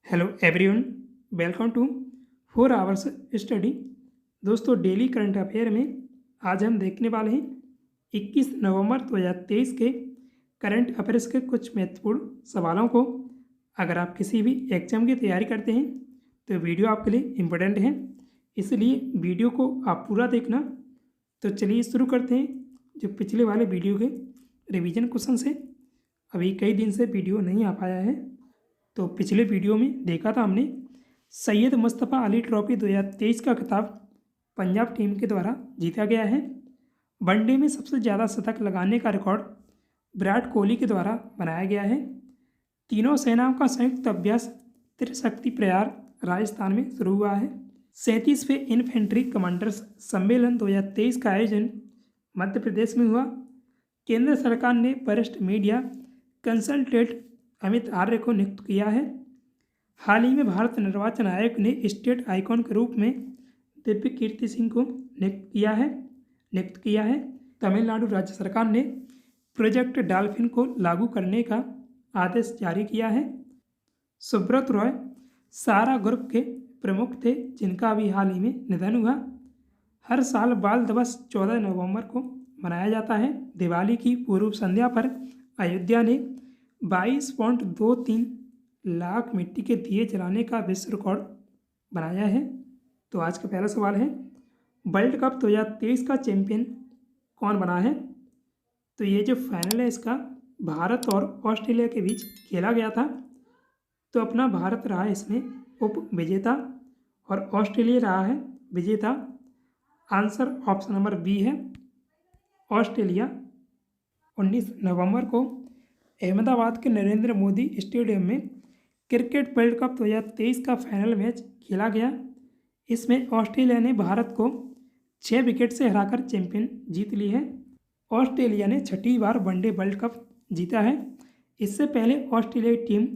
Hello everyone, welcome to 4 hours study. दोस्तों, daily current affair में आज हम देखने वाले हैं 21 नवंबर 2023 के करंट अफेयर्स के कुछ महत्वपूर्ण सवालों को। अगर आप किसी भी एग्जाम की तैयारी करते हैं तो वीडियो आपके लिए इम्पोर्टेंट है, इसलिए वीडियो को आप पूरा देखना। तो चलिए शुरू करते हैं। जो पिछले वाले वीडियो के रिवीजन क्वेश्चन है, अभी कई दिन से वीडियो नहीं आ पाया है। तो पिछले वीडियो में देखा था हमने सैयद मुस्तफ़ा अली ट्रॉफी 2023 का खिताब पंजाब टीम के द्वारा जीता गया है। वनडे में सबसे ज़्यादा शतक लगाने का रिकॉर्ड विराट कोहली के द्वारा बनाया गया है। तीनों सेनाओं का संयुक्त अभ्यास त्रिशक्ति प्रयार राजस्थान में शुरू हुआ है। 37वें इन्फेंट्री कमांडर्स सम्मेलन 2023 का आयोजन मध्य प्रदेश में हुआ। केंद्र सरकार ने वरिष्ठ मीडिया कंसल्टेंट अमित आर्य को नियुक्त किया है। हाल ही में भारत निर्वाचन आयोग ने स्टेट आइकॉन के रूप में दिव्य कीर्ति सिंह को नियुक्त किया है। तमिलनाडु राज्य सरकार ने प्रोजेक्ट डॉल्फिन को लागू करने का आदेश जारी किया है। सुब्रत रॉय सारा ग्रुप के प्रमुख थे, जिनका अभी हाल ही में निधन हुआ। हर साल बाल दिवस 14 नवंबर को मनाया जाता है। दिवाली की पूर्व संध्या पर अयोध्या ने 22.23 लाख मिट्टी के दिए जलाने का विश्व रिकॉर्ड बनाया है। तो आज का पहला सवाल है, वर्ल्ड कप 2023 का चैंपियन कौन बना है? तो ये जो फाइनल है इसका भारत और ऑस्ट्रेलिया के बीच खेला गया था। तो अपना भारत रहा है इसमें उप विजेता और ऑस्ट्रेलिया रहा है विजेता। आंसर ऑप्शन नंबर बी है, ऑस्ट्रेलिया। 19 नवंबर को अहमदाबाद के नरेंद्र मोदी स्टेडियम में क्रिकेट वर्ल्ड कप 2023 का फाइनल मैच खेला गया। इसमें ऑस्ट्रेलिया ने भारत को 6 विकेट से हराकर चैंपियन जीत ली है। ऑस्ट्रेलिया ने छठी बार वनडे वर्ल्ड कप जीता है। इससे पहले ऑस्ट्रेलियाई टीम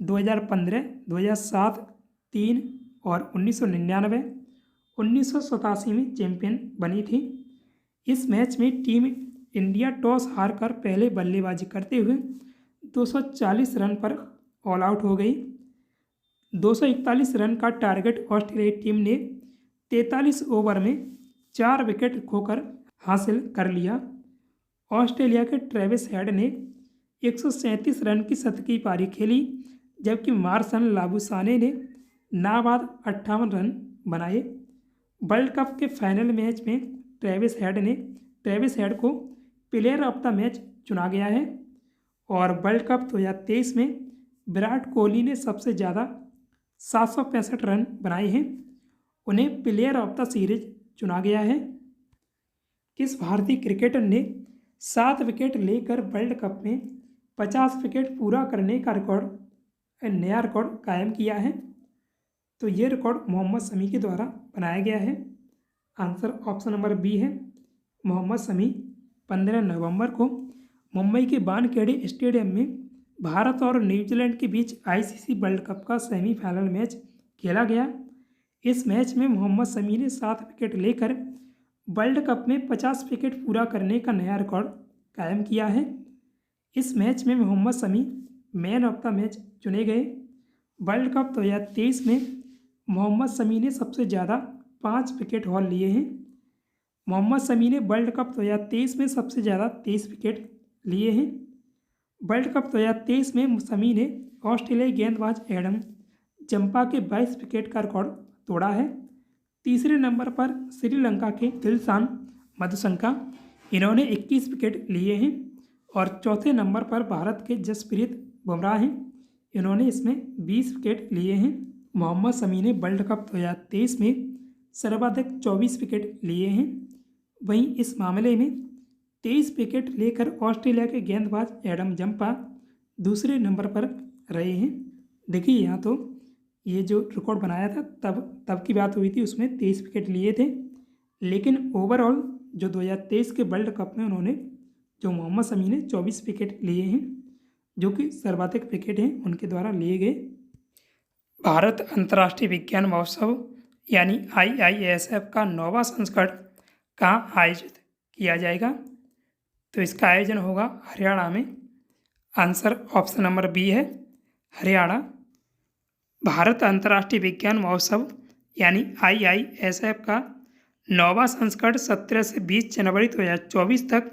2015, 2007, 3 और 1999, 1987 में चैंपियन बनी थी। इस मैच में टीम इंडिया टॉस हारकर पहले बल्लेबाजी करते हुए 240 रन पर ऑल आउट हो गई। 241 रन का टारगेट ऑस्ट्रेलियाई टीम ने 43 ओवर में 4 विकेट खोकर हासिल कर लिया। ऑस्ट्रेलिया के ट्रेविस हेड ने 137 रन की शतकीय पारी खेली, जबकि मार्शन लाबुसाने ने नाबाद 58 रन बनाए। वर्ल्ड कप के फाइनल मैच में ट्रेविस हेड को प्लेयर ऑफ द मैच चुना गया है। और वर्ल्ड कप 2023 में विराट कोहली ने सबसे ज़्यादा 765 रन बनाए हैं। उन्हें प्लेयर ऑफ द सीरीज चुना गया है। किस भारतीय क्रिकेटर ने 7 विकेट लेकर वर्ल्ड कप में 50 विकेट पूरा करने का नया रिकॉर्ड कायम किया है? तो ये रिकॉर्ड मोहम्मद शमी के द्वारा बनाया गया है। आंसर ऑप्शन नंबर बी है, मोहम्मद शमी। 15 नवंबर को मुंबई के वानखेड़े स्टेडियम में भारत और न्यूजीलैंड के बीच आईसीसी वर्ल्ड कप का सेमीफाइनल मैच खेला गया। इस मैच में मोहम्मद शमी ने 7 विकेट लेकर वर्ल्ड कप में 50 विकेट पूरा करने का नया रिकॉर्ड कायम किया है। इस मैच में Mohammed Shami man of the match चुने गए। वर्ल्ड कप 2023 में मोहम्मद शमी ने सबसे ज़्यादा 5 विकेट हॉल लिए हैं। मोहम्मद शमी ने वर्ल्ड कप 2023 में सबसे ज़्यादा 23 विकेट लिए हैं। वर्ल्ड कप 2023 में शमी ने ऑस्ट्रेलियाई गेंदबाज एडम जंपा के 22 विकेट का रिकॉर्ड तोड़ा है। तीसरे नंबर पर श्रीलंका के दिलशान मधुशंका, इन्होंने 21 विकेट लिए हैं। और चौथे नंबर पर भारत के जसप्रीत बुमराह हैं, इन्होंने इसमें 20 विकेट लिए हैं। मोहम्मद शमी ने वर्ल्ड कप 2023 में सर्वाधिक 24 विकेट लिए हैं। वहीं इस मामले में 23 विकेट लेकर ऑस्ट्रेलिया के गेंदबाज एडम जंपा दूसरे नंबर पर रहे हैं। देखिए यहाँ तो ये जो रिकॉर्ड बनाया था तब की बात हुई थी, उसमें 23 विकेट लिए थे। लेकिन ओवरऑल जो 2023 के वर्ल्ड कप में उन्होंने जो मोहम्मद शमी ने 24 विकेट लिए हैं, जो कि सर्वाधिक विकेट हैं उनके द्वारा लिए गए। भारत अंतर्राष्ट्रीय विज्ञान महोत्सव यानी IISF का 9वां संस्करण कहाँ आयोजित किया जाएगा? तो इसका आयोजन होगा हरियाणा में। आंसर ऑप्शन नंबर बी है, हरियाणा। भारत अंतर्राष्ट्रीय विज्ञान महोत्सव यानी IISF का 9वां संस्करण 17 से 20 जनवरी 2024 तक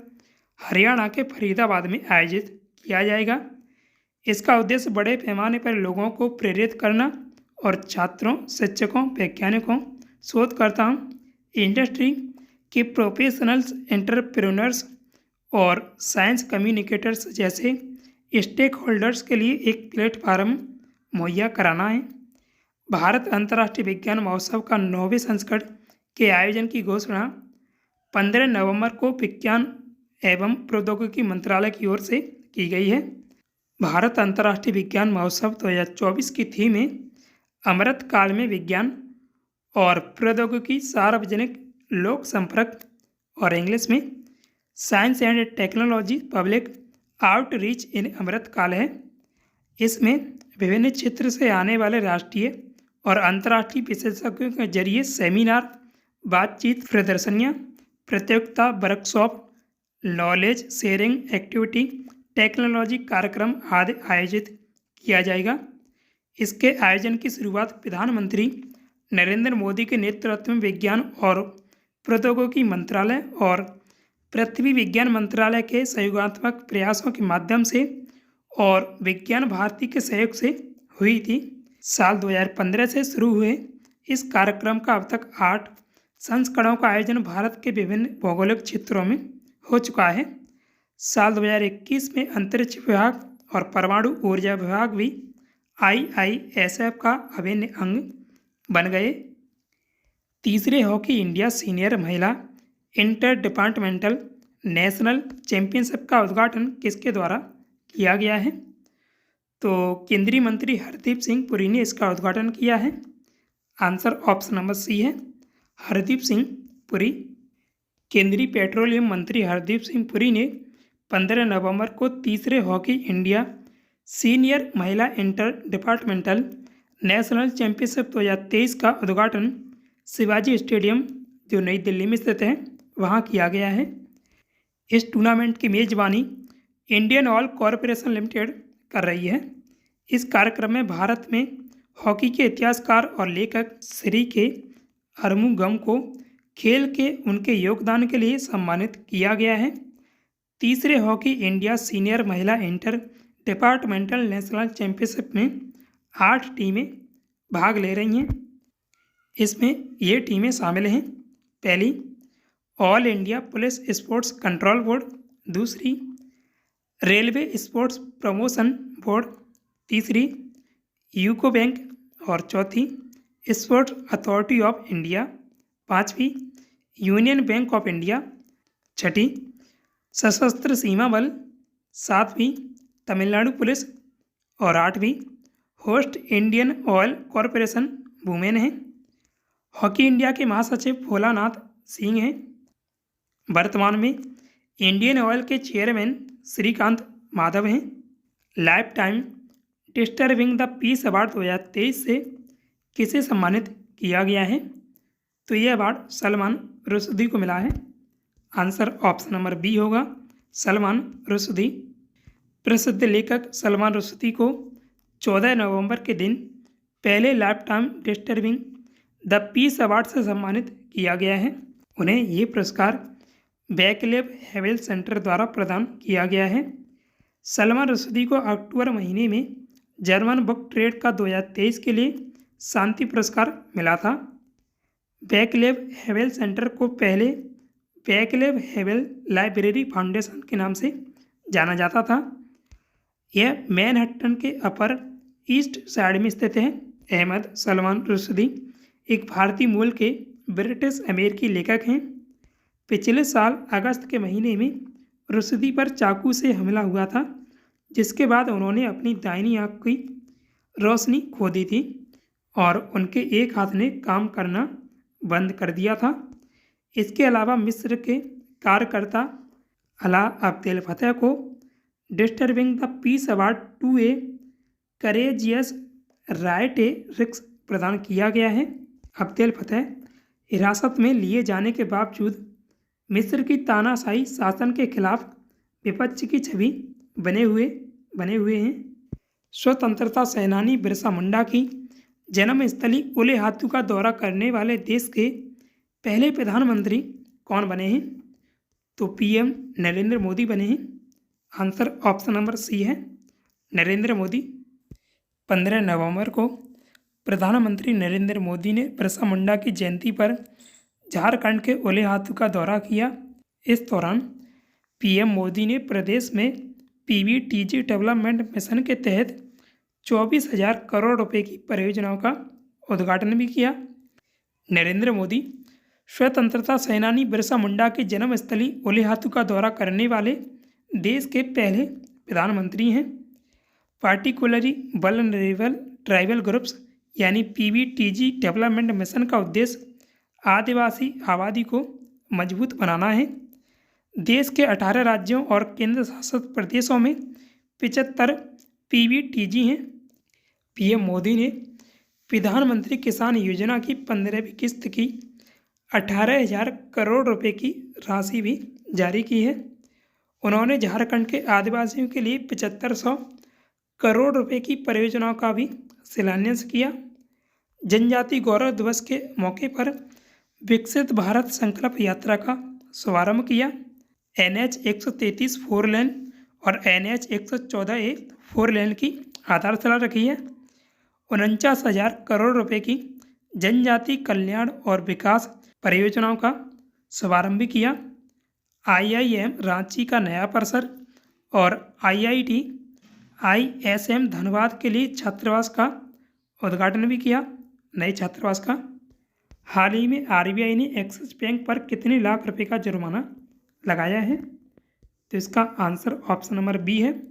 हरियाणा के फरीदाबाद में आयोजित किया जाएगा। इसका उद्देश्य बड़े पैमाने पर लोगों को प्रेरित करना और छात्रों, शिक्षकों, वैज्ञानिकों, शोधकर्ताओं, इंडस्ट्री के प्रोफेशनल्स, एंटरप्रेन्योर्स और साइंस कम्युनिकेटर्स जैसे स्टेक होल्डर्स के लिए एक प्लेटफार्म मुहैया कराना है। भारत अंतर्राष्ट्रीय विज्ञान महोत्सव का 9वें संस्करण के आयोजन की घोषणा 15 नवंबर को विज्ञान एवं प्रौद्योगिकी मंत्रालय की ओर से की गई है। भारत अंतर्राष्ट्रीय विज्ञान महोत्सव 2024 की थीम है अमृत काल में विज्ञान और प्रौद्योगिकी, सार्वजनिक लोक संपर्क और इंग्लिश में science and technology public outreach in Amrit Kaal है। इसमें विभिन्न क्षेत्र से आने वाले राष्ट्रीय और अंतर्राष्ट्रीय विशेषज्ञों के जरिए सेमिनार, बातचीत, प्रदर्शनियाँ, प्रतियोगिता, workshop, knowledge sharing activity, technology कार्यक्रम आदि आयोजित किया जाएगा। इसके आयोजन की शुरुआत प्रधानमंत्री नरेंद्र मोदी के नेतृत्व में विज्ञान और प्रौद्योगिकी मंत्रालय और पृथ्वी विज्ञान मंत्रालय के सहयोगात्मक प्रयासों के माध्यम से और विज्ञान भारती के सहयोग से हुई थी। साल 2015 से शुरू हुए इस कार्यक्रम का अब तक 8 संस्करणों का आयोजन भारत के विभिन्न भौगोलिक क्षेत्रों में हो चुका है। साल 2021 में अंतरिक्ष विभाग और परमाणु ऊर्जा विभाग भी IISF का अभिन्न अंग बन गए। तीसरे हॉकी इंडिया सीनियर महिला इंटर डिपार्टमेंटल नेशनल चैंपियनशिप का उद्घाटन किसके द्वारा किया गया है? तो केंद्रीय मंत्री हरदीप सिंह पुरी ने इसका उद्घाटन किया है। आंसर ऑप्शन नंबर सी है, हरदीप सिंह पुरी। केंद्रीय पेट्रोलियम मंत्री हरदीप सिंह पुरी ने 15 नवंबर को तीसरे हॉकी इंडिया सीनियर महिला इंटर डिपार्टमेंटल नेशनल चैंपियनशिप 2023 का उद्घाटन शिवाजी स्टेडियम जो नई दिल्ली में स्थित है वहाँ किया गया है। इस टूर्नामेंट की मेजबानी इंडियन ऑयल कॉरपोरेशन लिमिटेड कर रही है। इस कार्यक्रम में भारत में हॉकी के इतिहासकार और लेखक श्री के अरमुगम को खेल के उनके योगदान के लिए सम्मानित किया गया है। तीसरे हॉकी इंडिया सीनियर महिला इंटर डिपार्टमेंटल नेशनल चैंपियनशिप में 8 टीमें भाग ले रही हैं। इसमें ये टीमें शामिल हैं। पहली, all India police sports control board. दूसरी, रेलवे स्पोर्ट्स प्रमोशन बोर्ड। तीसरी, यूको बैंक। और चौथी, स्पोर्ट्स अथॉरिटी ऑफ इंडिया। पाँचवीं, यूनियन बैंक ऑफ इंडिया। छठी, सशस्त्र सीमा बल। सातवीं, तमिलनाडु पुलिस। और आठवीं, host Indian oil corporation women है। हॉकी इंडिया के महासचिव भोलानाथ सिंह हैं। वर्तमान में इंडियन ऑयल के चेयरमैन श्रीकांत माधव हैं। Life time disturbing the peace award 2023 से किसे सम्मानित किया गया है? तो ये अवार्ड सलमान रुश्दी को मिला है। आंसर ऑप्शन नंबर बी होगा, सलमान रुश्दी। प्रसिद्ध लेखक सलमान रुश्दी को 14 नवंबर के दिन पहले life time disturbing the peace award से सम्मानित किया गया है। उन्हें ये पुरस्कार बैकलेब हेवेल सेंटर द्वारा प्रदान किया गया है। सलमान रुश्दी को अक्टूबर महीने में जर्मन बुक ट्रेड का 2023 के लिए शांति पुरस्कार मिला था। बैकलेब हेवेल सेंटर को पहले बैकलेब हेवेल लाइब्रेरी फाउंडेशन के नाम से जाना जाता था। यह मैनहट्टन के अपर ईस्ट साइड में स्थित है। अहमद सलमान रुश्दी एक भारतीय मूल के ब्रिटिश अमेरिकी लेखक हैं। पिछले साल अगस्त के महीने में रुश्दी पर चाकू से हमला हुआ था, जिसके बाद उन्होंने अपनी दाहिनी आंख की रोशनी खो दी थी और उनके एक हाथ ने काम करना बंद कर दिया था। इसके अलावा मिस्र के कार्यकर्ता अला अब्देल फतेह को disturbing the peace award to a courageous writer at risk प्रदान किया गया है। अब्देल फतेह हिरासत में लिए जाने के बावजूद मिस्र की तानाशाही शासन के खिलाफ विपक्ष की छवि बने हुए हैं। स्वतंत्रता सेनानी बिरसा मुंडा की जन्मस्थली ओले हाथू का दौरा करने वाले देश के पहले प्रधानमंत्री कौन बने हैं? तो पीएम नरेंद्र मोदी बने हैं। आंसर ऑप्शन नंबर सी है, नरेंद्र मोदी। 15 नवंबर को प्रधानमंत्री नरेंद्र मोदी ने बिरसा मुंडा की जयंती पर झारखंड के ओले हाथू का दौरा किया। इस दौरान पीएम मोदी ने प्रदेश में पीवीटीजी डेवलपमेंट मिशन के तहत 24,000 करोड़ रुपए की परियोजनाओं का उद्घाटन भी किया। नरेंद्र मोदी स्वतंत्रता सेनानी बिरसा मुंडा की जन्मस्थली ओले हाथू का दौरा करने वाले देश के पहले प्रधानमंत्री हैं। पार्टिकुलरली वल्नरेबल ट्राइबल ग्रुप्स यानी पीवीटीजी डेवलपमेंट मिशन का उद्देश्य आदिवासी आबादी को मजबूत बनाना है। देश के 18 राज्यों और केंद्र शासित प्रदेशों में 75 पीवीटीजी हैं। पीएम मोदी ने प्रधानमंत्री किसान योजना की 15वीं किस्त की 18,000 करोड़ रुपए की राशि भी जारी की है। उन्होंने झारखंड के आदिवासियों के लिए 7500 करोड़ रुपए की परियोजनाओं का भी शिलान्यास किया। जनजाति गौरव दिवस के मौके पर विकसित भारत संकल्प यात्रा का शुभारंभ किया। NH 133 4 लेन और NH 114A 4 लेन की आधारशिला रखी है। 49,000 करोड़ रुपए की जनजाति कल्याण और विकास परियोजनाओं का शुभारंभ भी किया। IIM रांची का नया परिसर और IIT ISM धनबाद के लिए छात्रावास का उद्घाटन भी किया, नए छात्रावास का। हाल ही में RBI ने एक्सिस बैंक पर कितने लाख रुपए का जुर्माना लगाया है? तो इसका आंसर ऑप्शन नंबर बी है,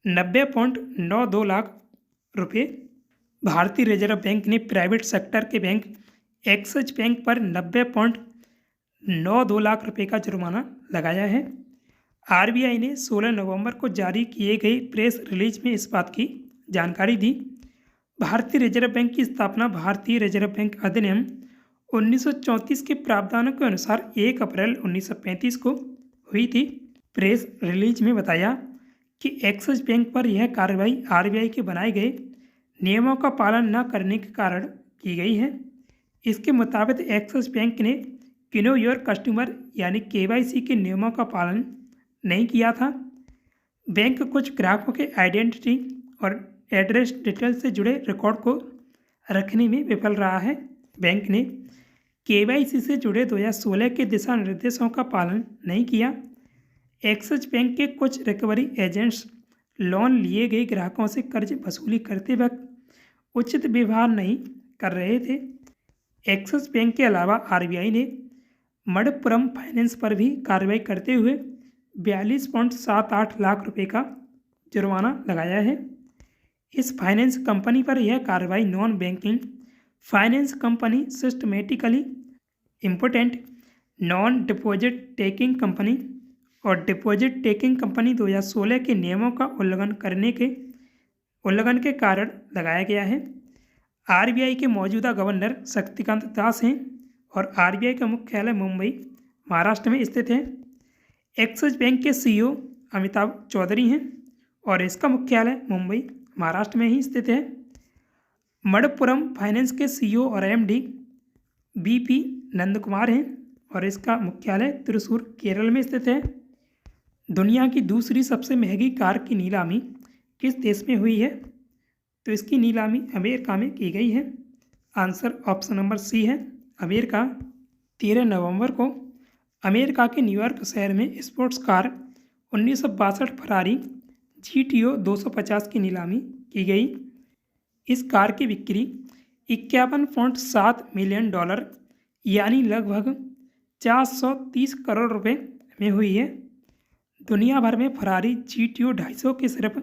90.92 लाख रुपये। भारतीय रिजर्व बैंक ने प्राइवेट सेक्टर के बैंक एक्सिस बैंक पर 90.92 लाख रुपए का जुर्माना लगाया है। RBI ने 16 नवंबर को जारी किए गए प्रेस रिलीज में इस बात की जानकारी दी। भारतीय रिजर्व बैंक की स्थापना भारतीय रिजर्व बैंक अधिनियम 1934 के प्रावधानों के अनुसार 1 अप्रैल 1935 को हुई थी। प्रेस रिलीज में बताया कि एक्सिस बैंक पर यह कार्रवाई RBI के बनाए गए नियमों का पालन न करने के कारण की गई है। इसके मुताबिक एक्सिस बैंक ने नो योर कस्टमर यानी KYC के नियमों का पालन नहीं किया था। बैंक कुछ ग्राहकों के आइडेंटिटी और एड्रेस डिटेल से जुड़े रिकॉर्ड को रखने में विफल रहा है। बैंक ने KYC से जुड़े 2016 के दिशा निर्देशों का पालन नहीं किया। एक्सिस बैंक के कुछ रिकवरी एजेंट्स लोन लिए गए ग्राहकों से कर्ज वसूली करते वक्त उचित व्यवहार नहीं कर रहे थे। एक्सिस बैंक के अलावा RBI ने मणप्पुरम फाइनेंस पर भी कार्रवाई करते हुए 42.78 लाख रुपए का जुर्माना लगाया है। इस फाइनेंस कंपनी पर यह कार्रवाई non banking finance company, systematically important non deposit taking company और डिपॉजिट टेकिंग कंपनी 2016 के नियमों का उल्लंघन के कारण लगाया गया है। RBI के मौजूदा गवर्नर शक्तिकांत दास हैं और RBI का मुख्यालय मुंबई, महाराष्ट्र में स्थित है। एक्सिस बैंक के CEO अमिताभ चौधरी हैं और इसका मुख्यालय मुंबई, महाराष्ट्र में ही स्थित है। मणप्पुरम फाइनेंस के CEO और MD BP नंद कुमार हैं और इसका मुख्यालय त्रिशूर, केरल में स्थित है। दुनिया की दूसरी सबसे महंगी कार की नीलामी किस देश में हुई है? तो इसकी नीलामी अमेरिका में की गई है। आंसर ऑप्शन नंबर सी है, अमेरिका। 13 नवंबर को अमेरिका के न्यूयॉर्क शहर में स्पोर्ट्स कार 1962 फरारी GTO 250 की नीलामी की गई। इस कार की बिक्री $51.7 मिलियन यानी लगभग 430 करोड़ रुपए में हुई है। दुनिया भर में फरारी GTO 250 के सिर्फ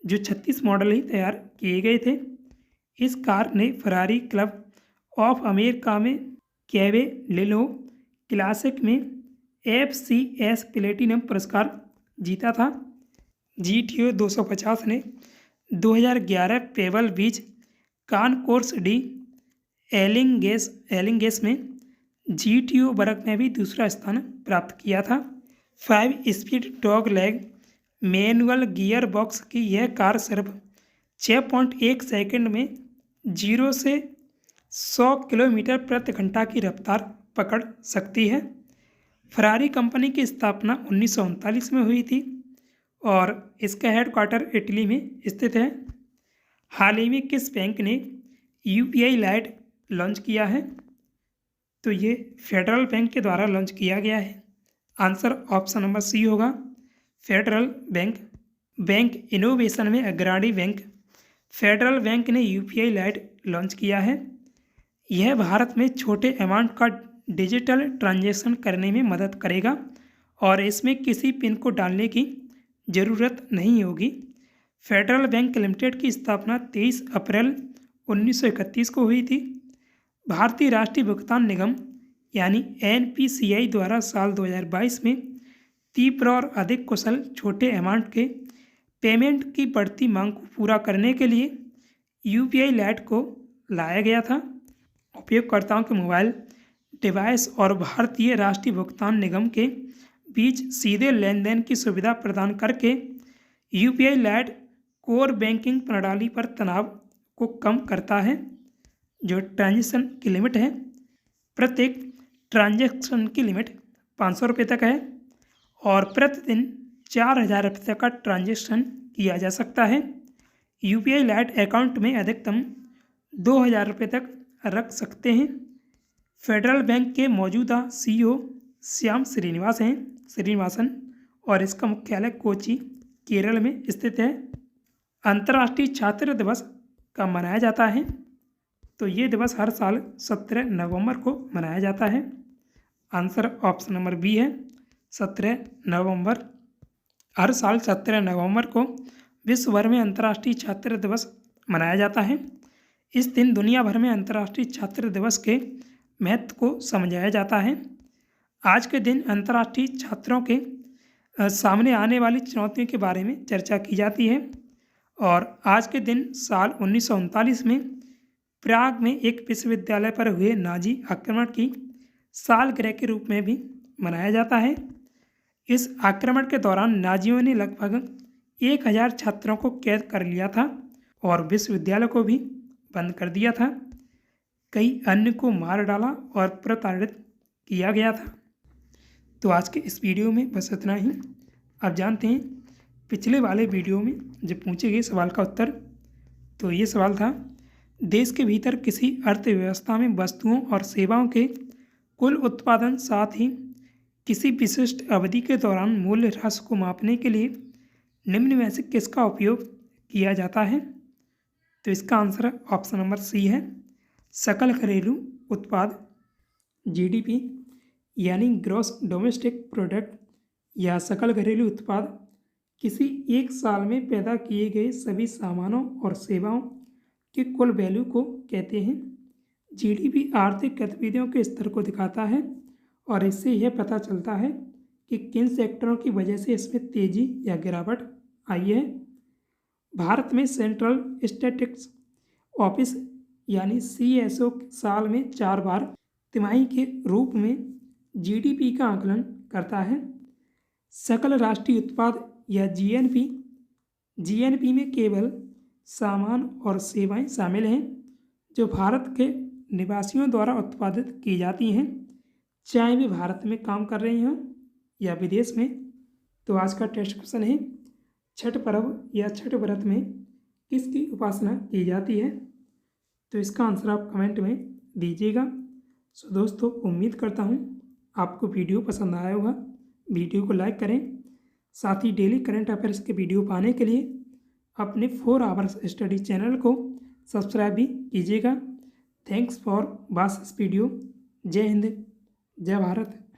जो 36 मॉडल ही तैयार किए गए थे। इस कार ने फरारी क्लब ऑफ अमेरिका में कैवेलिनो क्लासिक में FCS प्लेटिनम पुरस्कार जीता था। GTO 250 ने 2011 पेबल बीच कॉनकोर्स डी एलिंगेस में GTO वर्ग में भी दूसरा स्थान प्राप्त किया था। 5 speed dog leg manual gear box की यह कार सिर्फ 6.1 सेकंड में 0 से 100 किलोमीटर प्रति घंटा की रफ्तार पकड़ सकती है। फरारी कंपनी की स्थापना 1939 में हुई थी और इसका हेडक्वार्टर इटली में स्थित है। हाल ही में किस बैंक ने यूपीआई लाइट लॉन्च किया है? तो ये फेडरल बैंक के द्वारा लॉन्च किया गया है। आंसर ऑप्शन नंबर सी होगा, फेडरल बैंक। बैंक इनोवेशन में अग्रणी बैंक फेडरल बैंक ने यूपीआई लाइट लॉन्च किया है। यह भारत में छोटे अमाउंट का डिजिटल ट्रांजैक्शन करने में मदद करेगा और इसमें किसी पिन को डालने की ज़रूरत नहीं होगी। फेडरल बैंक लिमिटेड की स्थापना 23 अप्रैल 1931 को हुई थी। भारतीय राष्ट्रीय भुगतान निगम यानी एनपीसीआई द्वारा साल 2022 में तीव्र और अधिक कुशल छोटे अमाउंट के पेमेंट की बढ़ती मांग को पूरा करने के लिए यूपीआई लाइट को लाया गया था। उपयोगकर्ताओं के मोबाइल डिवाइस और भारतीय राष्ट्रीय भुगतान निगम के बीच सीधे लेन देन की सुविधा प्रदान करके यूपीआई लाइट कोर बैंकिंग प्रणाली पर तनाव को कम करता है। जो ट्रांजैक्शन की लिमिट है, प्रत्येक ट्रांजैक्शन की लिमिट 500 रुपये तक है और प्रतिदिन 4000 रुपये तक का ट्रांजैक्शन किया जा सकता है। यूपीआई लाइट अकाउंट में अधिकतम 2000 रुपये तक रख सकते हैं। फेडरल बैंक के मौजूदा सीईओ श्याम श्रीनिवासन और इसका मुख्यालय कोची, केरल में स्थित है। अंतर्राष्ट्रीय छात्र दिवस कब मनाया जाता है? तो ये दिवस हर साल 17 नवंबर को मनाया जाता है। आंसर ऑप्शन नंबर बी है, 17 नवंबर। हर साल 17 नवंबर को विश्व भर में अंतर्राष्ट्रीय छात्र दिवस मनाया जाता है। इस दिन दुनिया भर में अंतर्राष्ट्रीय छात्र दिवस के महत्व को समझाया जाता है। आज के दिन अंतर्राष्ट्रीय छात्रों के सामने आने वाली चुनौतियों के बारे में चर्चा की जाती है और आज के दिन साल 1939 में प्राग में एक विश्वविद्यालय पर हुए नाजी आक्रमण की सालगिरह के रूप में भी मनाया जाता है। इस आक्रमण के दौरान नाजियों ने लगभग 1000 छात्रों को कैद कर लिया था और विश्वविद्यालय को भी बंद कर दिया था। कई अन्य को मार डाला और प्रताड़ित किया गया था। तो आज के इस वीडियो में बस इतना ही। अब जानते हैं पिछले वाले वीडियो में जो पूछे गए सवाल का उत्तर। तो ये सवाल था, देश के भीतर किसी अर्थव्यवस्था में वस्तुओं और सेवाओं के कुल उत्पादन साथ ही किसी विशिष्ट अवधि के दौरान मूल्य ह्रास को मापने के लिए निम्न में से किसका उपयोग किया जाता है? तो इसका आंसर ऑप्शन नंबर सी है, सकल घरेलू उत्पाद। जीडीपी यानी ग्रॉस डोमेस्टिक प्रोडक्ट या सकल घरेलू उत्पाद किसी एक साल में पैदा किए गए सभी सामानों और सेवाओं के कुल वैल्यू को कहते हैं। जीडीपी आर्थिक गतिविधियों के स्तर को दिखाता है और इससे यह पता चलता है कि किन सेक्टरों की वजह से इसमें तेजी या गिरावट आई है। भारत में सेंट्रल स्टैटिस्टिक्स ऑफिस यानी सीएसओ साल में 4 बार तिमाही के रूप में जीडीपी का आकलन करता है। सकल राष्ट्रीय उत्पाद या जीएनपी में केवल सामान और सेवाएं शामिल हैं जो भारत के निवासियों द्वारा उत्पादित की जाती हैं, चाहे वे भारत में काम कर रहे हों या विदेश में। तो आज का टेस्ट क्वेश्चन है, छठ पर्व या छठ व्रत में किसकी उपासना की जाती है? तो इसका आंसर आप कमेंट में दीजिएगा। सो दोस्तों, उम्मीद करता हूँ आपको वीडियो पसंद आया होगा। वीडियो को लाइक करें, साथ ही डेली करंट अफेयर्स के वीडियो पाने के लिए अपने 4 आवर्स स्टडी चैनल को सब्सक्राइब भी कीजिएगा। Thanks for watch this video. जय हिंद, जय भारत।